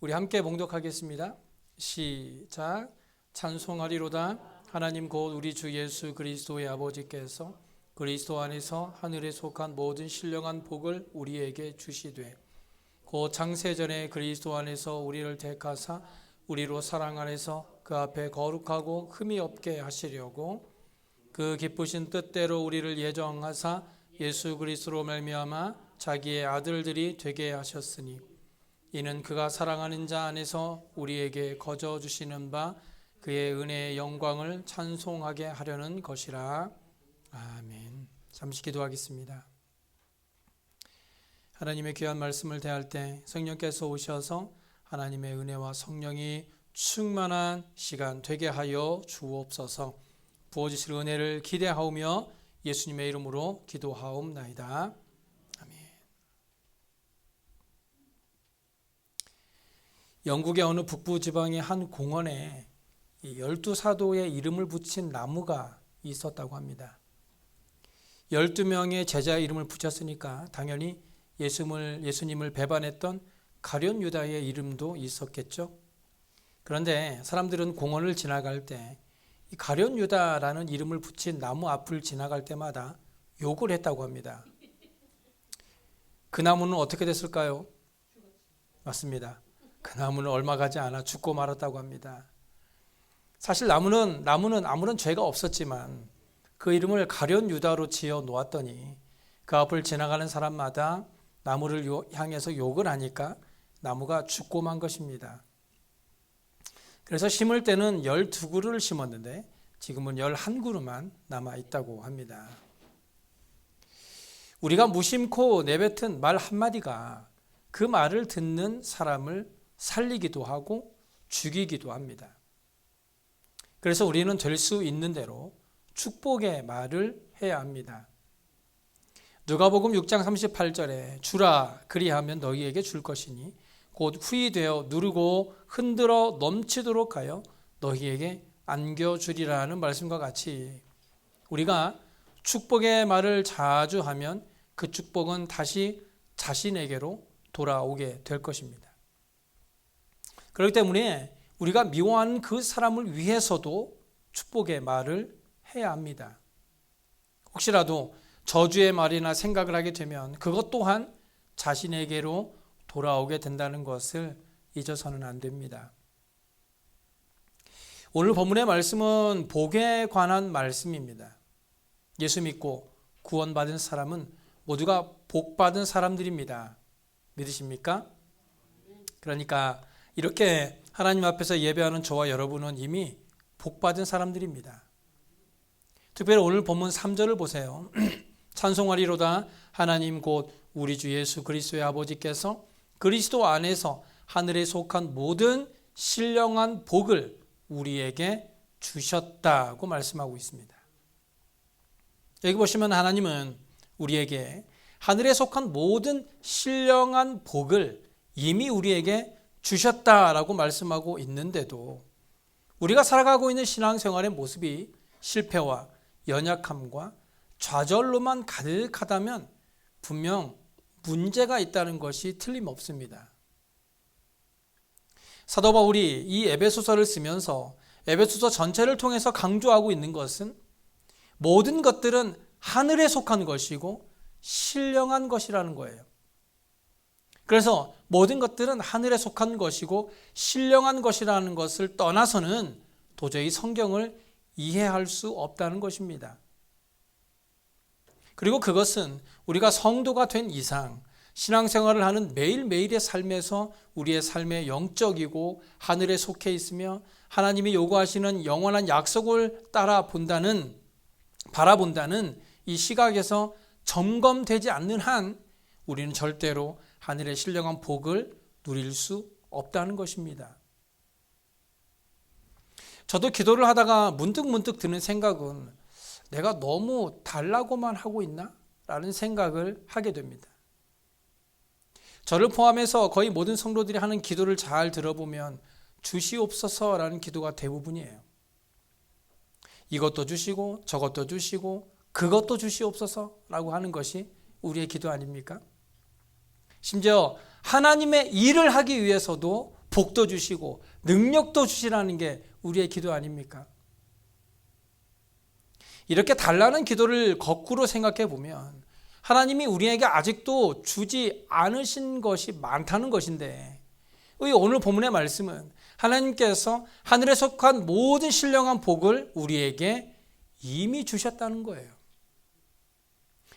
우리 함께 봉독하겠습니다. 시작. 찬송하리로다. 하나님 곧 우리 주 예수 그리스도의 아버지께서 그리스도 안에서 하늘에 속한 모든 신령한 복을 우리에게 주시되 곧 창세전에 그리스도 안에서 우리를 택하사 우리로 사랑 안에서 그 앞에 거룩하고 흠이 없게 하시려고 그 기쁘신 뜻대로 우리를 예정하사 예수 그리스도로 말미암아 자기의 아들들이 되게 하셨으니 이는 그가 사랑하는 자 안에서 우리에게 거저 주시는 바 그의 은혜의 영광을 찬송하게 하려는 것이라. 아멘. 잠시 기도하겠습니다. 하나님의 귀한 말씀을 대할 때 성령께서 오셔서 하나님의 은혜와 성령이 충만한 시간 되게 하여 주옵소서. 부어주실 은혜를 기대하오며 예수님의 이름으로 기도하옵나이다. 영국의 어느 북부 지방의 한 공원에 12사도의 이름을 붙인 나무가 있었다고 합니다. 12명의 제자의 이름을 붙였으니까 당연히 예수님을 배반했던 가룟 유다의 이름도 있었겠죠. 그런데 사람들은 공원을 지나갈 때 이 가룟 유다라는 이름을 붙인 나무 앞을 지나갈 때마다 욕을 했다고 합니다. 그 나무는 어떻게 됐을까요? 맞습니다. 그 나무는 얼마 가지 않아 죽고 말았다고 합니다. 사실 나무는 아무런 죄가 없었지만 그 이름을 가룟 유다로 지어 놓았더니 그 앞을 지나가는 사람마다 나무를 향해서 욕을 하니까 나무가 죽고 만 것입니다. 그래서 심을 때는 12그루를 심었는데 지금은 11그루만 남아 있다고 합니다. 우리가 무심코 내뱉은 말 한마디가 그 말을 듣는 사람을 살리기도 하고 죽이기도 합니다. 그래서 우리는 될 수 있는 대로 축복의 말을 해야 합니다. 누가복음 6장 38절에 주라 그리하면 너희에게 줄 것이니 곧 후히 되어 누르고 흔들어 넘치도록 하여 너희에게 안겨주리라는 말씀과 같이 우리가 축복의 말을 자주 하면 그 축복은 다시 자신에게로 돌아오게 될 것입니다. 그렇기 때문에 우리가 미워하는 그 사람을 위해서도 축복의 말을 해야 합니다. 혹시라도 저주의 말이나 생각을 하게 되면 그것 또한 자신에게로 돌아오게 된다는 것을 잊어서는 안 됩니다. 오늘 본문의 말씀은 복에 관한 말씀입니다. 예수 믿고 구원받은 사람은 모두가 복받은 사람들입니다. 믿으십니까? 그러니까 이렇게 하나님 앞에서 예배하는 저와 여러분은 이미 복받은 사람들입니다. 특별히 오늘 본문 3절을 보세요. 찬송하리로다. 하나님 곧 우리 주 예수 그리스도의 아버지께서 그리스도 안에서 하늘에 속한 모든 신령한 복을 우리에게 주셨다고 말씀하고 있습니다. 여기 보시면 하나님은 우리에게 하늘에 속한 모든 신령한 복을 이미 우리에게 주셨다라고 말씀하고 있는데도 우리가 살아가고 있는 신앙생활의 모습이 실패와 연약함과 좌절로만 가득하다면 분명 문제가 있다는 것이 틀림없습니다. 사도 바울이 이 에베소서를 쓰면서 에베소서 전체를 통해서 강조하고 있는 것은 모든 것들은 하늘에 속한 것이고 신령한 것이라는 거예요. 그래서 모든 것들은 하늘에 속한 것이고 신령한 것이라는 것을 떠나서는 도저히 성경을 이해할 수 없다는 것입니다. 그리고 그것은 우리가 성도가 된 이상 신앙생활을 하는 매일매일의 삶에서 우리의 삶의 영적이고 하늘에 속해 있으며 하나님이 요구하시는 영원한 약속을 바라본다는 이 시각에서 점검되지 않는 한 우리는 절대로 하늘의 신령한 복을 누릴 수 없다는 것입니다. 저도 기도를 하다가 문득 드는 생각은 내가 너무 달라고만 하고 있나? 라는 생각을 하게 됩니다. 저를 포함해서 거의 모든 성도들이 하는 기도를 잘 들어보면 주시옵소서라는 기도가 대부분이에요. 이것도 주시고 저것도 주시고 그것도 주시옵소서라고 하는 것이 우리의 기도 아닙니까? 심지어 하나님의 일을 하기 위해서도 복도 주시고 능력도 주시라는 게 우리의 기도 아닙니까? 이렇게 달라는 기도를 거꾸로 생각해 보면 하나님이 우리에게 아직도 주지 않으신 것이 많다는 것인데, 오늘 본문의 말씀은 하나님께서 하늘에 속한 모든 신령한 복을 우리에게 이미 주셨다는 거예요.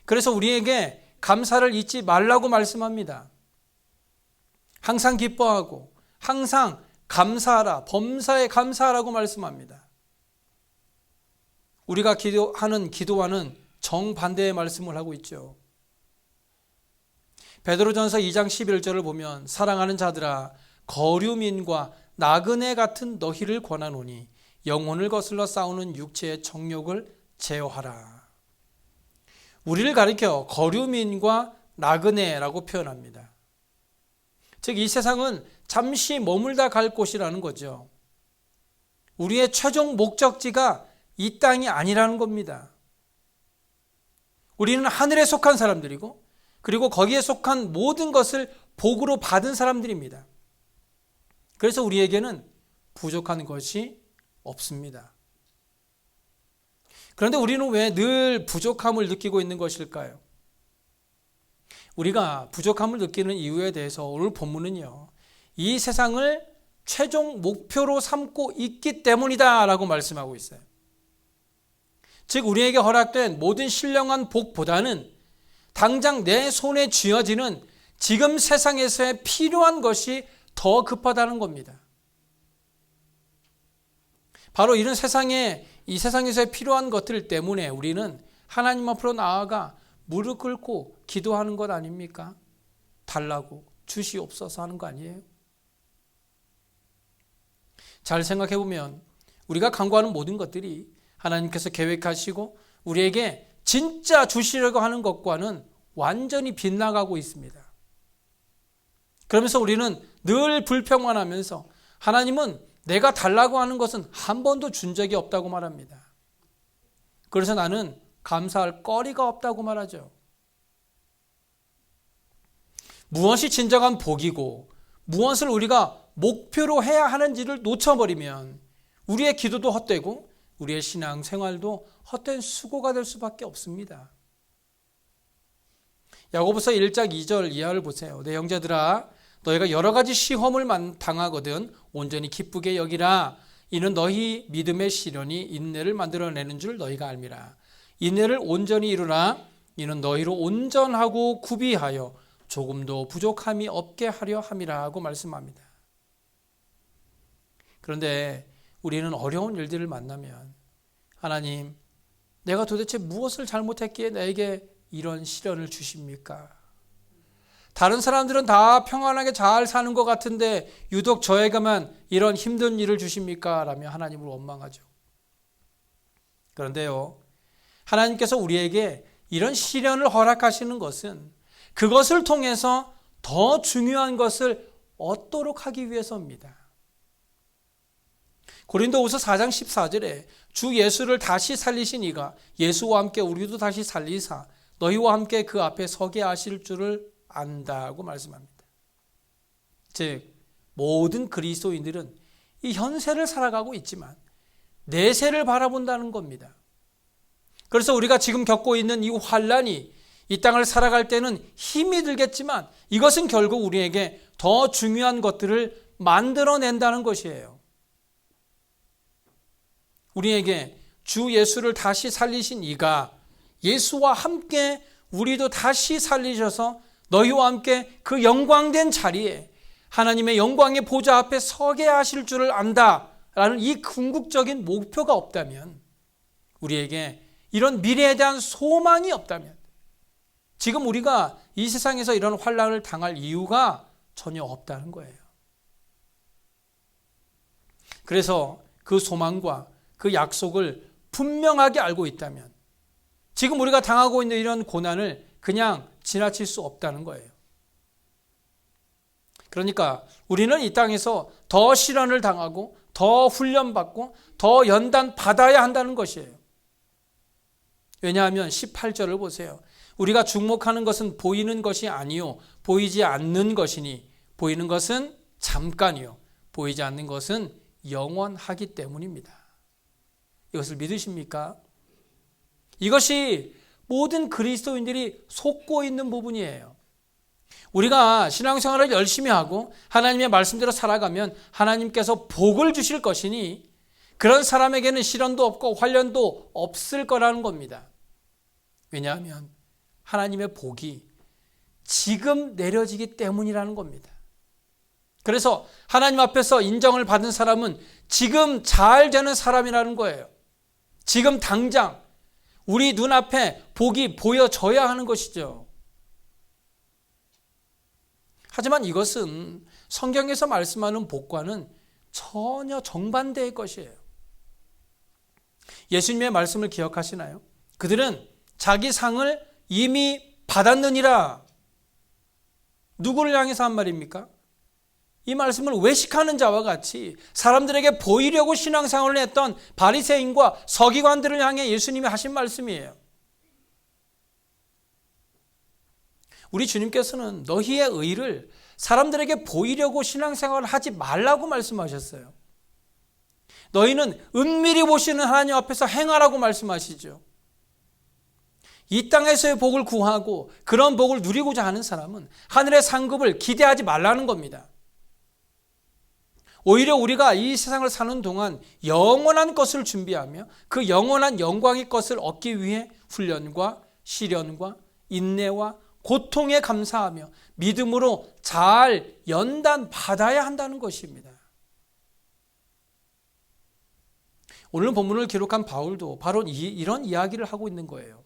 그래서 우리에게 감사를 잊지 말라고 말씀합니다. 항상 기뻐하고 항상 감사하라, 범사에 감사하라고 말씀합니다. 우리가 기도하는 기도와는 정반대의 말씀을 하고 있죠. 베드로전서 2장 11절을 보면 사랑하는 자들아 거류민과 나그네 같은 너희를 권하노니 영혼을 거슬러 싸우는 육체의 정욕을 제어하라. 우리를 가리켜 거류민과 나그네라고 표현합니다. 즉 이 세상은 잠시 머물다 갈 곳이라는 거죠. 우리의 최종 목적지가 이 땅이 아니라는 겁니다. 우리는 하늘에 속한 사람들이고 그리고 거기에 속한 모든 것을 복으로 받은 사람들입니다. 그래서 우리에게는 부족한 것이 없습니다. 그런데 우리는 왜 늘 부족함을 느끼고 있는 것일까요? 우리가 부족함을 느끼는 이유에 대해서 오늘 본문은요, 이 세상을 최종 목표로 삼고 있기 때문이다 라고 말씀하고 있어요. 즉 우리에게 허락된 모든 신령한 복보다는 당장 내 손에 쥐어지는 지금 세상에서의 필요한 것이 더 급하다는 겁니다. 바로 이런 이 세상에서의 필요한 것들 때문에 우리는 하나님 앞으로 나아가 무릎 꿇고 기도하는 것 아닙니까? 달라고 주시옵소서 하는 거 아니에요? 잘 생각해 보면 우리가 간구하는 모든 것들이 하나님께서 계획하시고 우리에게 진짜 주시려고 하는 것과는 완전히 빗나가고 있습니다. 그러면서 우리는 늘 불평만 하면서 하나님은 내가 달라고 하는 것은 한 번도 준 적이 없다고 말합니다. 그래서 나는 감사할 거리가 없다고 말하죠. 무엇이 진정한 복이고 무엇을 우리가 목표로 해야 하는지를 놓쳐버리면 우리의 기도도 헛되고 우리의 신앙 생활도 헛된 수고가 될 수밖에 없습니다. 야고보서 1장 2절 이하를 보세요. 내 형제들아 너희가 여러 가지 시험을 당하거든 온전히 기쁘게 여기라. 이는 너희 믿음의 시련이 인내를 만들어내는 줄 너희가 알미라. 인내를 온전히 이루라. 이는 너희로 온전하고 구비하여 조금도 부족함이 없게 하려 함이라 고 말씀합니다. 그런데 우리는 어려운 일들을 만나면 하나님, 내가 도대체 무엇을 잘못했기에 나에게 이런 시련을 주십니까? 다른 사람들은 다 평안하게 잘 사는 것 같은데 유독 저에게만 이런 힘든 일을 주십니까? 라며 하나님을 원망하죠. 그런데요, 하나님께서 우리에게 이런 시련을 허락하시는 것은 그것을 통해서 더 중요한 것을 얻도록 하기 위해서입니다. 고린도후서 4장 14절에 주 예수를 다시 살리신 이가 예수와 함께 우리도 다시 살리사 너희와 함께 그 앞에 서게 하실 줄을 안다고 말씀합니다. 즉 모든 그리스도인들은 이 현세를 살아가고 있지만 내세를 바라본다는 겁니다. 그래서 우리가 지금 겪고 있는 이 환난이 이 땅을 살아갈 때는 힘이 들겠지만 이것은 결국 우리에게 더 중요한 것들을 만들어낸다는 것이에요. 우리에게 주 예수를 다시 살리신 이가 예수와 함께 우리도 다시 살리셔서 너희와 함께 그 영광된 자리에 하나님의 영광의 보좌 앞에 서게 하실 줄을 안다라는 이 궁극적인 목표가 없다면, 우리에게 이런 미래에 대한 소망이 없다면 지금 우리가 이 세상에서 이런 환난을 당할 이유가 전혀 없다는 거예요. 그래서 그 소망과 그 약속을 분명하게 알고 있다면 지금 우리가 당하고 있는 이런 고난을 그냥 지나칠 수 없다는 거예요. 그러니까 우리는 이 땅에서 더 시련을 당하고 더 훈련받고 더 연단 받아야 한다는 것이에요. 왜냐하면 18절을 보세요. 우리가 주목하는 것은 보이는 것이 아니요 보이지 않는 것이니 보이는 것은 잠깐이요 보이지 않는 것은 영원하기 때문입니다. 이것을 믿으십니까? 이것이 모든 그리스도인들이 속고 있는 부분이에요. 우리가 신앙생활을 열심히 하고 하나님의 말씀대로 살아가면 하나님께서 복을 주실 것이니 그런 사람에게는 시련도 없고 환난도 없을 거라는 겁니다. 왜냐하면 하나님의 복이 지금 내려지기 때문이라는 겁니다. 그래서 하나님 앞에서 인정을 받은 사람은 지금 잘 되는 사람이라는 거예요. 지금 당장 우리 눈앞에 복이 보여져야 하는 것이죠. 하지만 이것은 성경에서 말씀하는 복과는 전혀 정반대의 것이에요. 예수님의 말씀을 기억하시나요? 그들은 자기 상을 이미 받았느니라. 누구를 향해서 한 말입니까? 이 말씀을 외식하는 자와 같이 사람들에게 보이려고 신앙생활을 했던 바리새인과 서기관들을 향해 예수님이 하신 말씀이에요. 우리 주님께서는 너희의 의를 사람들에게 보이려고 신앙생활을 하지 말라고 말씀하셨어요. 너희는 은밀히 보시는 하나님 앞에서 행하라고 말씀하시죠. 이 땅에서의 복을 구하고 그런 복을 누리고자 하는 사람은 하늘의 상급을 기대하지 말라는 겁니다. 오히려 우리가 이 세상을 사는 동안 영원한 것을 준비하며 그 영원한 영광의 것을 얻기 위해 훈련과 시련과 인내와 고통에 감사하며 믿음으로 잘 연단받아야 한다는 것입니다. 오늘 본문을 기록한 바울도 바로 이런 이야기를 하고 있는 거예요.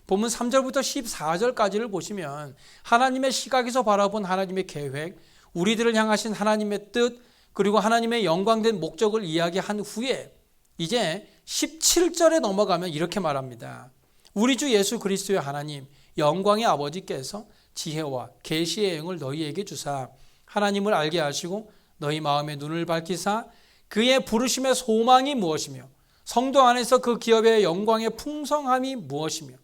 본문 3절부터 14절까지를 보시면 하나님의 시각에서 바라본 하나님의 계획, 우리들을 향하신 하나님의 뜻, 그리고 하나님의 영광된 목적을 이야기한 후에 이제 17절에 넘어가면 이렇게 말합니다. 우리 주 예수 그리스도의 하나님, 영광의 아버지께서 지혜와 계시의 영을 너희에게 주사 하나님을 알게 하시고 너희 마음의 눈을 밝히사 그의 부르심의 소망이 무엇이며 성도 안에서 그 기업의 영광의 풍성함이 무엇이며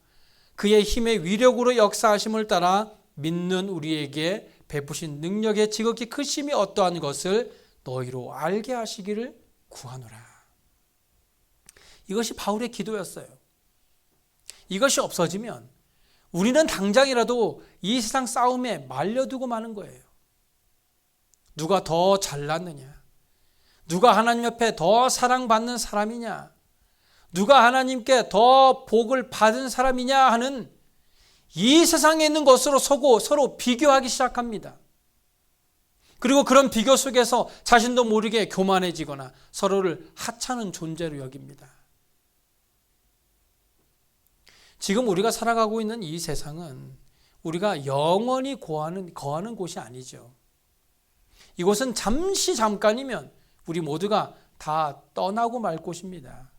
그의 힘의 위력으로 역사하심을 따라 믿는 우리에게 베푸신 능력의 지극히 크심이 어떠한 것을 너희로 알게 하시기를 구하노라. 이것이 바울의 기도였어요. 이것이 없어지면 우리는 당장이라도 이 세상 싸움에 말려두고 마는 거예요. 누가 더 잘났느냐? 누가 하나님 옆에 더 사랑받는 사람이냐? 누가 하나님께 더 복을 받은 사람이냐 하는 이 세상에 있는 것으로 서로 비교하기 시작합니다. 그리고 그런 비교 속에서 자신도 모르게 교만해지거나 서로를 하찮은 존재로 여깁니다. 지금 우리가 살아가고 있는 이 세상은 우리가 영원히 거하는 곳이 아니죠. 이곳은 잠깐이면 우리 모두가 다 떠나고 말 곳입니다.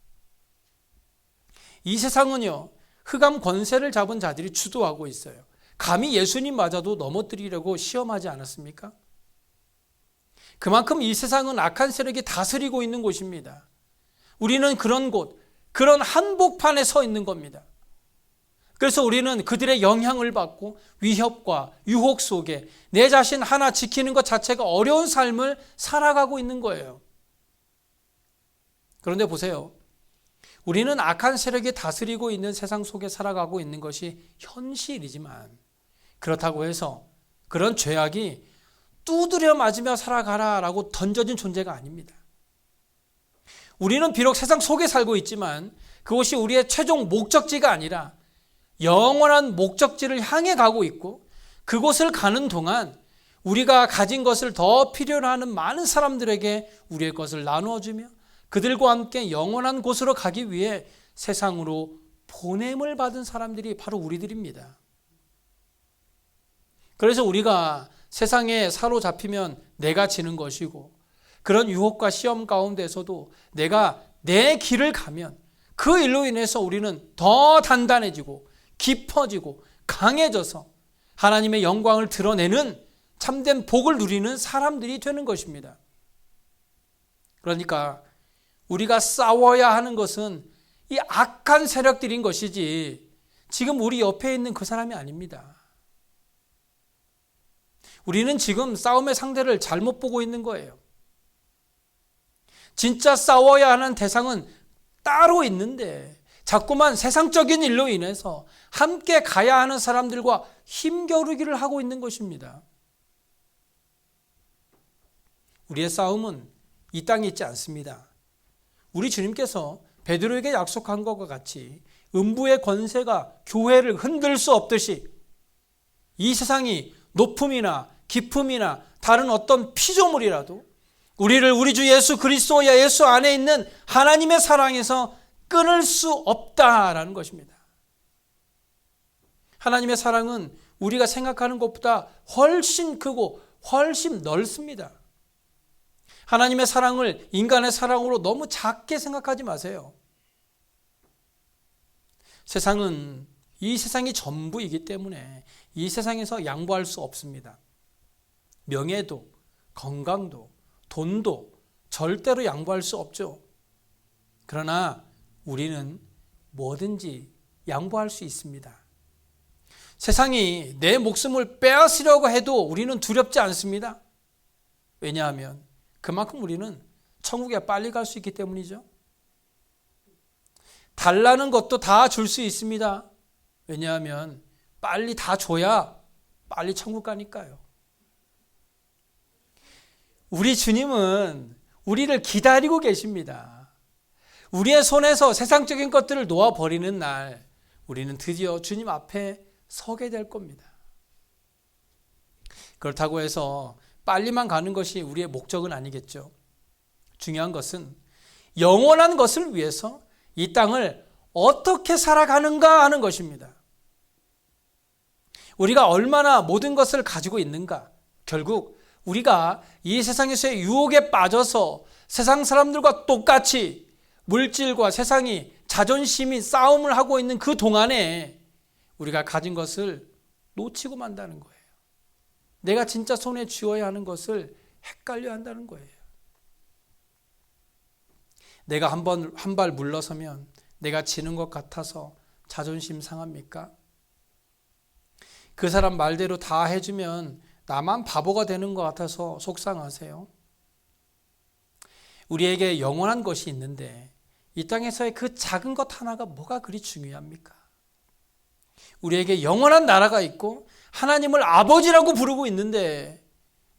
이 세상은요, 흑암 권세를 잡은 자들이 주도하고 있어요. 감히 예수님마저도 넘어뜨리려고 시험하지 않았습니까? 그만큼 이 세상은 악한 세력이 다스리고 있는 곳입니다. 우리는 그런 곳, 그런 한복판에 서 있는 겁니다. 그래서 우리는 그들의 영향을 받고 위협과 유혹 속에 내 자신 하나 지키는 것 자체가 어려운 삶을 살아가고 있는 거예요. 그런데 보세요. 우리는 악한 세력이 다스리고 있는 세상 속에 살아가고 있는 것이 현실이지만 그렇다고 해서 그런 죄악이 두드려 맞으며 살아가라라고 던져진 존재가 아닙니다. 우리는 비록 세상 속에 살고 있지만 그것이 우리의 최종 목적지가 아니라 영원한 목적지를 향해 가고 있고 그곳을 가는 동안 우리가 가진 것을 더 필요로 하는 많은 사람들에게 우리의 것을 나누어주며 그들과 함께 영원한 곳으로 가기 위해 세상으로 보냄을 받은 사람들이 바로 우리들입니다. 그래서 우리가 세상에 사로잡히면 내가 지는 것이고 그런 유혹과 시험 가운데서도 내가 내 길을 가면 그 일로 인해서 우리는 더 단단해지고 깊어지고 강해져서 하나님의 영광을 드러내는 참된 복을 누리는 사람들이 되는 것입니다. 그러니까 우리가 싸워야 하는 것은 이 악한 세력들인 것이지 지금 우리 옆에 있는 그 사람이 아닙니다. 우리는 지금 싸움의 상대를 잘못 보고 있는 거예요. 진짜 싸워야 하는 대상은 따로 있는데 자꾸만 세상적인 일로 인해서 함께 가야 하는 사람들과 힘겨루기를 하고 있는 것입니다. 우리의 싸움은 이 땅에 있지 않습니다. 우리 주님께서 베드로에게 약속한 것과 같이 음부의 권세가 교회를 흔들 수 없듯이 이 세상이 높음이나 깊음이나 다른 어떤 피조물이라도 우리를 우리 주 예수 그리스도와 예수 안에 있는 하나님의 사랑에서 끊을 수 없다라는 것입니다. 하나님의 사랑은 우리가 생각하는 것보다 훨씬 크고 훨씬 넓습니다. 하나님의 사랑을 인간의 사랑으로 너무 작게 생각하지 마세요. 세상은 이 세상이 전부이기 때문에 이 세상에서 양보할 수 없습니다. 명예도, 건강도, 돈도 절대로 양보할 수 없죠. 그러나 우리는 뭐든지 양보할 수 있습니다. 세상이 내 목숨을 빼앗으려고 해도 우리는 두렵지 않습니다. 왜냐하면 그만큼 우리는 천국에 빨리 갈 수 있기 때문이죠. 달라는 것도 다 줄 수 있습니다. 왜냐하면 빨리 다 줘야 빨리 천국 가니까요. 우리 주님은 우리를 기다리고 계십니다. 우리의 손에서 세상적인 것들을 놓아버리는 날 우리는 드디어 주님 앞에 서게 될 겁니다. 그렇다고 해서 빨리만 가는 것이 우리의 목적은 아니겠죠. 중요한 것은 영원한 것을 위해서 이 땅을 어떻게 살아가는가 하는 것입니다. 우리가 얼마나 모든 것을 가지고 있는가, 결국 우리가 이 세상에서의 유혹에 빠져서 세상 사람들과 똑같이 물질과 세상이 자존심이 싸움을 하고 있는 그 동안에 우리가 가진 것을 놓치고 만다는 거예요. 내가 진짜 손에 쥐어야 하는 것을 헷갈려 한다는 거예요. 내가 한 발 물러서면 내가 지는 것 같아서 자존심 상합니까? 그 사람 말대로 다 해주면 나만 바보가 되는 것 같아서 속상하세요? 우리에게 영원한 것이 있는데 이 땅에서의 그 작은 것 하나가 뭐가 그리 중요합니까? 우리에게 영원한 나라가 있고 하나님을 아버지라고 부르고 있는데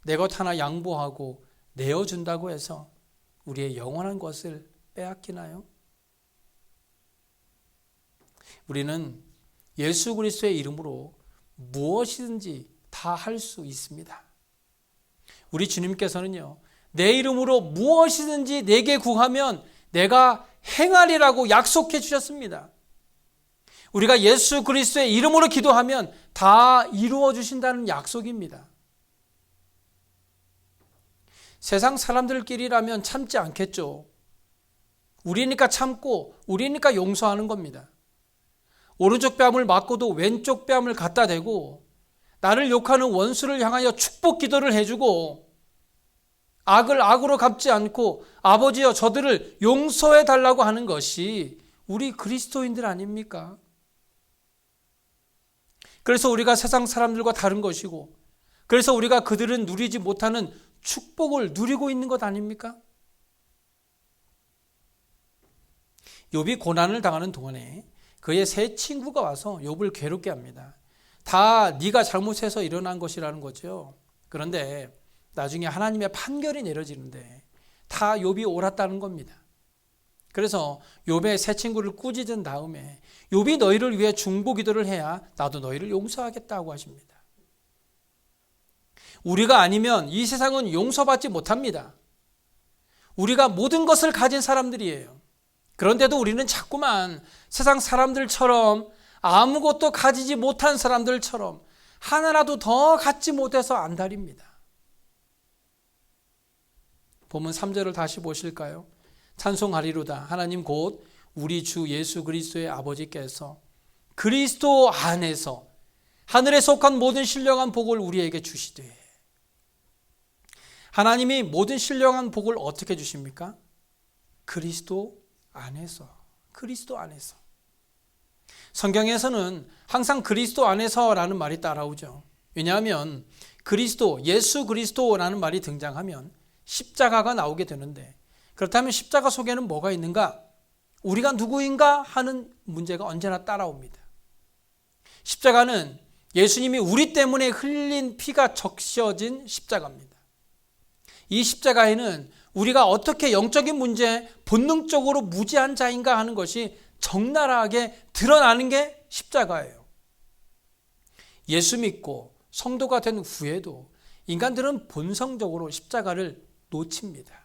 내 것 하나 양보하고 내어준다고 해서 우리의 영원한 것을 빼앗기나요? 우리는 예수 그리스도의 이름으로 무엇이든지 다 할 수 있습니다. 우리 주님께서는요, 내 이름으로 무엇이든지 내게 구하면 내가 행하리라고 약속해 주셨습니다. 우리가 예수 그리스도의 이름으로 기도하면 다 이루어 주신다는 약속입니다. 세상 사람들끼리라면 참지 않겠죠. 우리니까 참고 우리니까 용서하는 겁니다. 오른쪽 뺨을 맞고도 왼쪽 뺨을 갖다 대고 나를 욕하는 원수를 향하여 축복 기도를 해주고 악을 악으로 갚지 않고 아버지여 저들을 용서해 달라고 하는 것이 우리 그리스도인들 아닙니까? 그래서 우리가 세상 사람들과 다른 것이고 그래서 우리가 그들은 누리지 못하는 축복을 누리고 있는 것 아닙니까? 욥이 고난을 당하는 동안에 그의 세 친구가 와서 욥을 괴롭게 합니다. 다 네가 잘못해서 일어난 것이라는 거죠. 그런데 나중에 하나님의 판결이 내려지는데 다 욥이 옳았다는 겁니다. 그래서 욥의 세 친구를 꾸짖은 다음에 욥이 너희를 위해 중보 기도를 해야 나도 너희를 용서하겠다고 하십니다. 우리가 아니면 이 세상은 용서받지 못합니다. 우리가 모든 것을 가진 사람들이에요. 그런데도 우리는 자꾸만 세상 사람들처럼 아무것도 가지지 못한 사람들처럼 하나라도 더 갖지 못해서 안달입니다. 본문 3절을 다시 보실까요? 찬송하리로다. 하나님 곧 우리 주 예수 그리스도의 아버지께서 그리스도 안에서 하늘에 속한 모든 신령한 복을 우리에게 주시되. 하나님이 모든 신령한 복을 어떻게 주십니까? 그리스도 안에서. 그리스도 안에서. 성경에서는 항상 그리스도 안에서라는 말이 따라오죠. 왜냐하면 그리스도, 예수 그리스도라는 말이 등장하면 십자가가 나오게 되는데 그렇다면 십자가 속에는 뭐가 있는가? 우리가 누구인가 하는 문제가 언제나 따라옵니다. 십자가는 예수님이 우리 때문에 흘린 피가 적셔진 십자가입니다. 이 십자가에는 우리가 어떻게 영적인 문제에 본능적으로 무지한 자인가 하는 것이 적나라하게 드러나는 게 십자가예요. 예수 믿고 성도가 된 후에도 인간들은 본성적으로 십자가를 놓칩니다.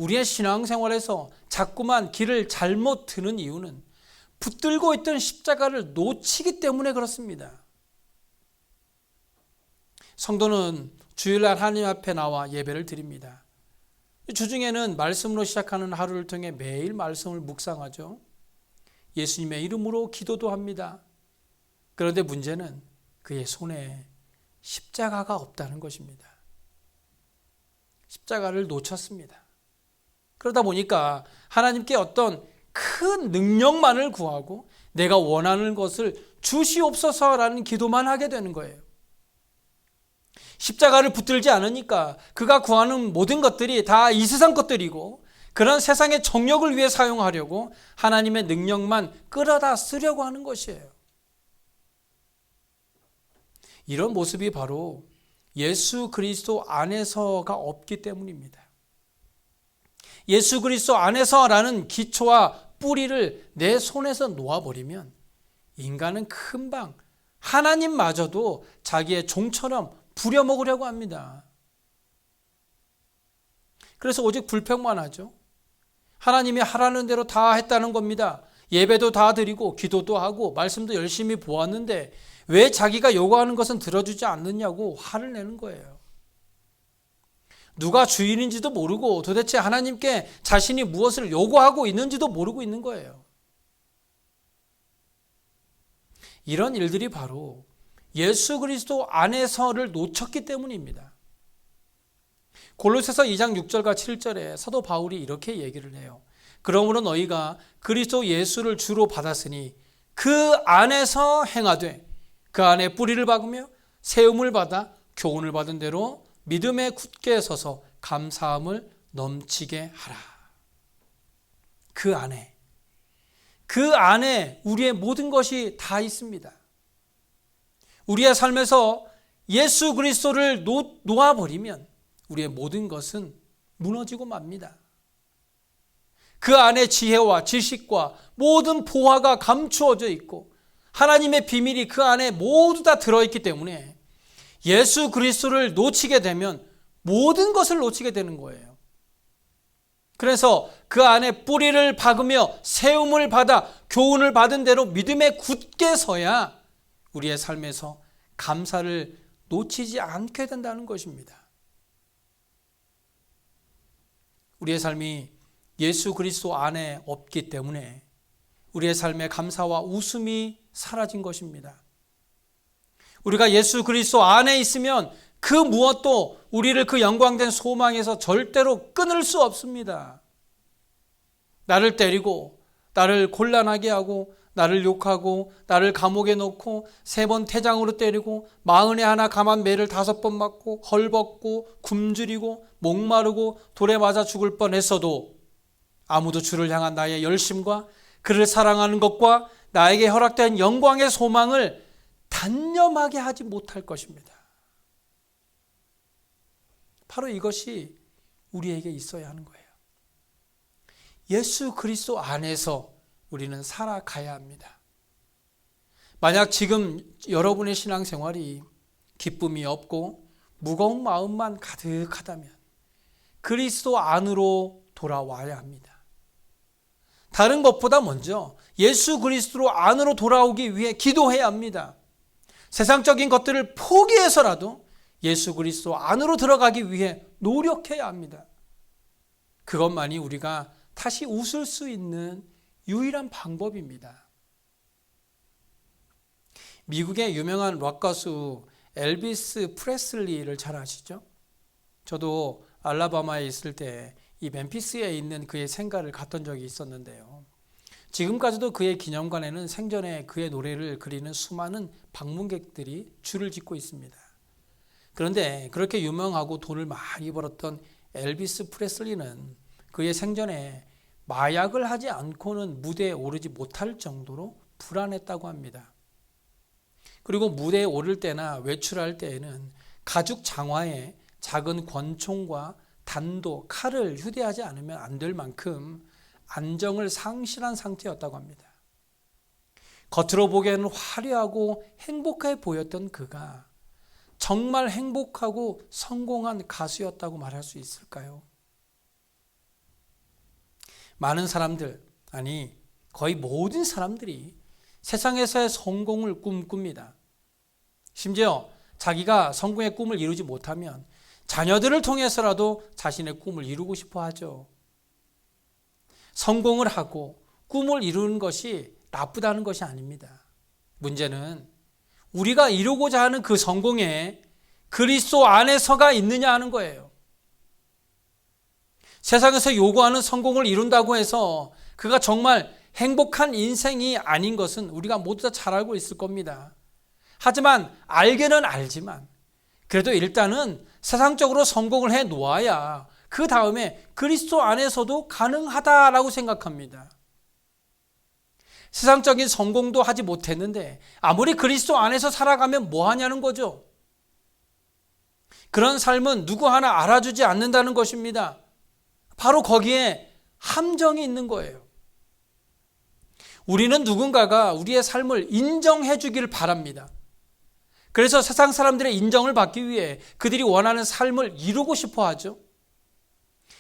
우리의 신앙생활에서 자꾸만 길을 잘못 드는 이유는 붙들고 있던 십자가를 놓치기 때문에 그렇습니다. 성도는 주일날 하나님 앞에 나와 예배를 드립니다. 주중에는 말씀으로 시작하는 하루를 통해 매일 말씀을 묵상하죠. 예수님의 이름으로 기도도 합니다. 그런데 문제는 그의 손에 십자가가 없다는 것입니다. 십자가를 놓쳤습니다. 그러다 보니까 하나님께 어떤 큰 능력만을 구하고 내가 원하는 것을 주시옵소서라는 기도만 하게 되는 거예요. 십자가를 붙들지 않으니까 그가 구하는 모든 것들이 다 이 세상 것들이고 그런 세상의 정욕을 위해 사용하려고 하나님의 능력만 끌어다 쓰려고 하는 것이에요. 이런 모습이 바로 예수 그리스도 안에서가 없기 때문입니다. 예수 그리스도 안에서라는 기초와 뿌리를 내 손에서 놓아버리면 인간은 금방 하나님마저도 자기의 종처럼 부려먹으려고 합니다. 그래서 오직 불평만 하죠. 하나님이 하라는 대로 다 했다는 겁니다. 예배도 다 드리고 기도도 하고 말씀도 열심히 보았는데 왜 자기가 요구하는 것은 들어주지 않느냐고 화를 내는 거예요. 누가 주인인지도 모르고 도대체 하나님께 자신이 무엇을 요구하고 있는지도 모르고 있는 거예요. 이런 일들이 바로 예수 그리스도 안에서를 놓쳤기 때문입니다. 골로새서 2장 6절과 7절에 사도 바울이 이렇게 얘기를 해요. 그러므로 너희가 그리스도 예수를 주로 받았으니 그 안에서 행하되 그 안에 뿌리를 박으며 세움을 받아 교훈을 받은 대로 믿음에 굳게 서서 감사함을 넘치게 하라. 그 안에 우리의 모든 것이 다 있습니다. 우리의 삶에서 예수 그리스도를 놓아버리면 우리의 모든 것은 무너지고 맙니다. 그 안에 지혜와 지식과 모든 보화가 감추어져 있고 하나님의 비밀이 그 안에 모두 다 들어있기 때문에 예수 그리스도를 놓치게 되면 모든 것을 놓치게 되는 거예요. 그래서 그 안에 뿌리를 박으며 세움을 받아 교훈을 받은 대로 믿음에 굳게 서야 우리의 삶에서 감사를 놓치지 않게 된다는 것입니다. 우리의 삶이 예수 그리스도 안에 없기 때문에 우리의 삶의 감사와 웃음이 사라진 것입니다. 우리가 예수 그리스도 안에 있으면 그 무엇도 우리를 그 영광된 소망에서 절대로 끊을 수 없습니다. 나를 때리고 나를 곤란하게 하고 나를 욕하고 나를 감옥에 넣고 3번 태장으로 때리고 41 가만 매를 5번 맞고 헐벗고 굶주리고 목마르고 돌에 맞아 죽을 뻔했어도 아무도 주를 향한 나의 열심과 그를 사랑하는 것과 나에게 허락된 영광의 소망을 단념하게 하지 못할 것입니다. 바로 이것이 우리에게 있어야 하는 거예요. 예수 그리스도 안에서 우리는 살아가야 합니다. 만약 지금 여러분의 신앙생활이 기쁨이 없고 무거운 마음만 가득하다면 그리스도 안으로 돌아와야 합니다. 다른 것보다 먼저 예수 그리스도 안으로 돌아오기 위해 기도해야 합니다. 세상적인 것들을 포기해서라도 예수 그리스도 안으로 들어가기 위해 노력해야 합니다. 그것만이 우리가 다시 웃을 수 있는 유일한 방법입니다. 미국의 유명한 록 가수 엘비스 프레슬리를 잘 아시죠? 저도 알라바마에 있을 때 이 멤피스에 있는 그의 생가를 갔던 적이 있었는데요. 지금까지도 그의 기념관에는 생전에 그의 노래를 그리는 수많은 방문객들이 줄을 짓고 있습니다. 그런데 그렇게 유명하고 돈을 많이 벌었던 엘비스 프레슬리는 그의 생전에 마약을 하지 않고는 무대에 오르지 못할 정도로 불안했다고 합니다. 그리고 무대에 오를 때나 외출할 때에는 가죽 장화에 작은 권총과 단도, 칼을 휴대하지 않으면 안 될 만큼 안정을 상실한 상태였다고 합니다. 겉으로 보기에는 화려하고 행복해 보였던 그가 정말 행복하고 성공한 가수였다고 말할 수 있을까요? 많은 사람들, 아니 거의 모든 사람들이 세상에서의 성공을 꿈꿉니다. 심지어 자기가 성공의 꿈을 이루지 못하면 자녀들을 통해서라도 자신의 꿈을 이루고 싶어 하죠. 성공을 하고 꿈을 이루는 것이 나쁘다는 것이 아닙니다. 문제는 우리가 이루고자 하는 그 성공에 그리스도 안에서가 있느냐 하는 거예요. 세상에서 요구하는 성공을 이룬다고 해서 그가 정말 행복한 인생이 아닌 것은 우리가 모두 다 잘 알고 있을 겁니다. 하지만 알기는 알지만 그래도 일단은 세상적으로 성공을 해 놓아야 그 다음에 그리스도 안에서도 가능하다라고 생각합니다. 세상적인 성공도 하지 못했는데 아무리 그리스도 안에서 살아가면 뭐 하냐는 거죠. 그런 삶은 누구 하나 알아주지 않는다는 것입니다. 바로 거기에 함정이 있는 거예요. 우리는 누군가가 우리의 삶을 인정해 주기를 바랍니다. 그래서 세상 사람들의 인정을 받기 위해 그들이 원하는 삶을 이루고 싶어 하죠.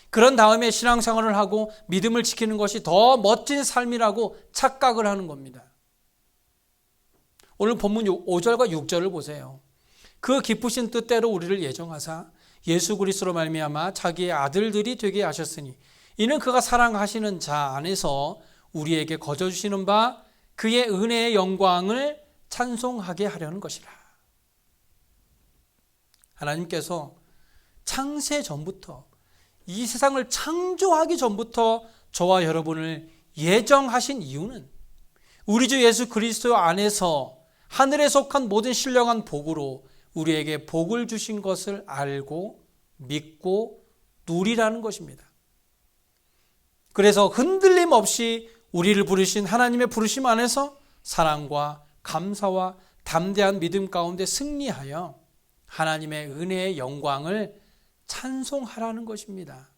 그런 다음에 신앙생활을 하고 믿음을 지키는 것이 더 멋진 삶이라고 착각을 하는 겁니다. 오늘 본문 5절과 6절을 보세요. 그 기쁘신 뜻대로 우리를 예정하사 예수 그리스도로 말미암아 자기의 아들들이 되게 하셨으니 이는 그가 사랑하시는 자 안에서 우리에게 거저 주시는 바 그의 은혜의 영광을 찬송하게 하려는 것이라. 하나님께서 창세 전부터 이 세상을 창조하기 전부터 저와 여러분을 예정하신 이유는 우리 주 예수 그리스도 안에서 하늘에 속한 모든 신령한 복으로 우리에게 복을 주신 것을 알고 믿고 누리라는 것입니다. 그래서 흔들림 없이 우리를 부르신 하나님의 부르심 안에서 사랑과 감사와 담대한 믿음 가운데 승리하여 하나님의 은혜의 영광을 찬송하라는 것입니다.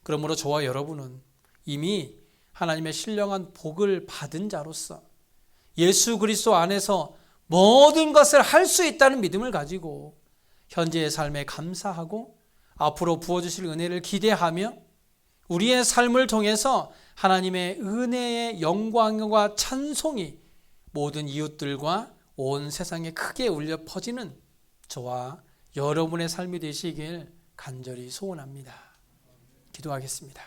그러므로 저와 여러분은 이미 하나님의 신령한 복을 받은 자로서 예수 그리스도 안에서 모든 것을 할 수 있다는 믿음을 가지고 현재의 삶에 감사하고 앞으로 부어주실 은혜를 기대하며 우리의 삶을 통해서 하나님의 은혜의 영광과 찬송이 모든 이웃들과 온 세상에 크게 울려 퍼지는 저와 여러분의 삶이 되시길 간절히 소원합니다. 기도하겠습니다.